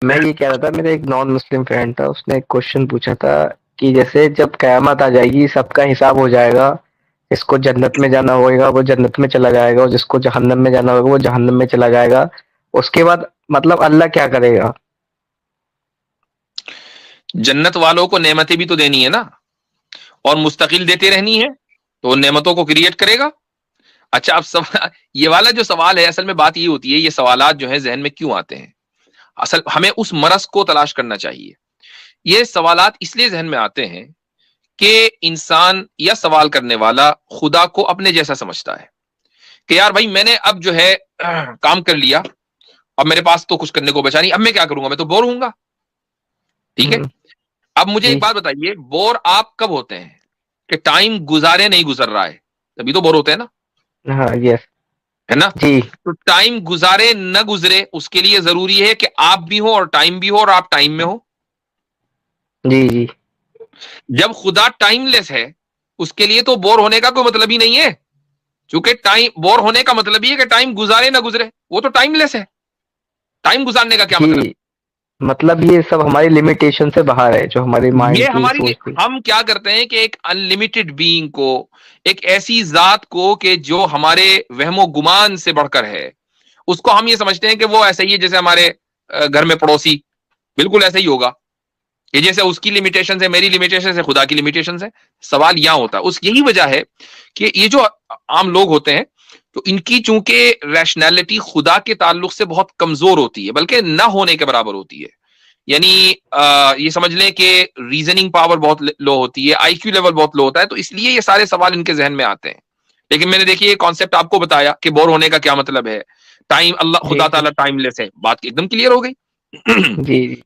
میں یہ کہہ رہا تھا، میرا ایک نان مسلم فرینڈ تھا، اس نے ایک کوشچن پوچھا تھا کہ جیسے جب قیامت آ جائے گی، سب کا حساب ہو جائے گا، جس کو جنت میں جانا ہوگا وہ جنت میں چلا جائے گا، اور جس کو جہنم میں جانا ہوگا وہ جہنم میں چلا جائے گا، اس کے بعد مطلب اللہ کیا کرے گا؟ جنت والوں کو نعمتیں بھی تو دینی ہے نا، اور مستقل دیتے رہنی ہے، تو نعمتوں کو کریٹ کرے گا. اچھا اب یہ والا جو سوال ہے، اصل میں بات یہ ہوتی ہے، یہ سوالات جو ہیں ذہن میں کیوں آتے ہیں؟ اصل ہمیں اس مرض کو تلاش کرنا چاہیے. یہ سوالات اس لیے ذہن میں آتے ہیں کہ انسان یا سوال کرنے والا خدا کو اپنے جیسا سمجھتا ہے کہ یار بھائی میں نے اب جو ہے کام کر لیا، اب میرے پاس تو کچھ کرنے کو بچا نہیں، اب میں کیا کروں گا، میں تو بور ہوں گا. ٹھیک ہے، اب مجھے جی ایک بات بتائیے، بور آپ کب ہوتے ہیں؟ کہ ٹائم گزارے نہیں گزر رہا ہے، تبھی تو بور ہوتے ہیں نا، ہاں یس ہے نا؟ جی تو ٹائم گزارے نہ گزرے اس کے لیے ضروری ہے کہ آپ بھی ہو اور ٹائم بھی ہو اور آپ ٹائم میں ہو. جی جی جب خدا ٹائم لیس ہے اس کے لیے تو بور ہونے کا کوئی مطلب ہی نہیں ہے، چونکہ ٹائم بور ہونے کا مطلب یہ ہے کہ ٹائم گزارے نہ گزرے، وہ تو ٹائم لیس ہے. ٹائم گزارنے کا کیا مطلب؟ جی، مطلب یہ سب ہماری لمیٹیشن سے باہر ہے، جو ہماری یہ مائنڈ کی ہماری سوچ تھی. ہم کیا کرتے ہیں کہ ایک انلمیٹڈ بینگ کو، ایک ایسی ذات کو کہ جو ہمارے وہم و گمان سے بڑھ کر ہے، اس کو ہم یہ سمجھتے ہیں کہ وہ ایسا ہی ہے جیسے ہمارے گھر میں پڑوسی، بالکل ایسا ہی ہوگا کہ جیسے اس کی لمیٹیشن ہے، میری لمیٹیشن ہے، خدا کی لمیٹیشن ہے. سوال یہاں ہوتا ہے، اس یہی وجہ ہے کہ یہ جو عام لوگ ہوتے ہیں تو ان کی چونکہ ریشنلٹی خدا کے تعلق سے بہت کمزور ہوتی ہے، بلکہ نہ ہونے کے برابر ہوتی ہے. یعنی یہ سمجھ لیں کہ ریزننگ پاور بہت لو ہوتی ہے، آئی کیو لیول بہت لو ہوتا ہے، تو اس لیے یہ سارے سوال ان کے ذہن میں آتے ہیں. لیکن میں نے دیکھیے یہ کانسیپٹ آپ کو بتایا کہ بور ہونے کا کیا مطلب ہے، ٹائم، اللہ جی خدا جی تعالیٰ ٹائم لیس ہے، بات ایک دم کلیئر ہو گئی. جی جی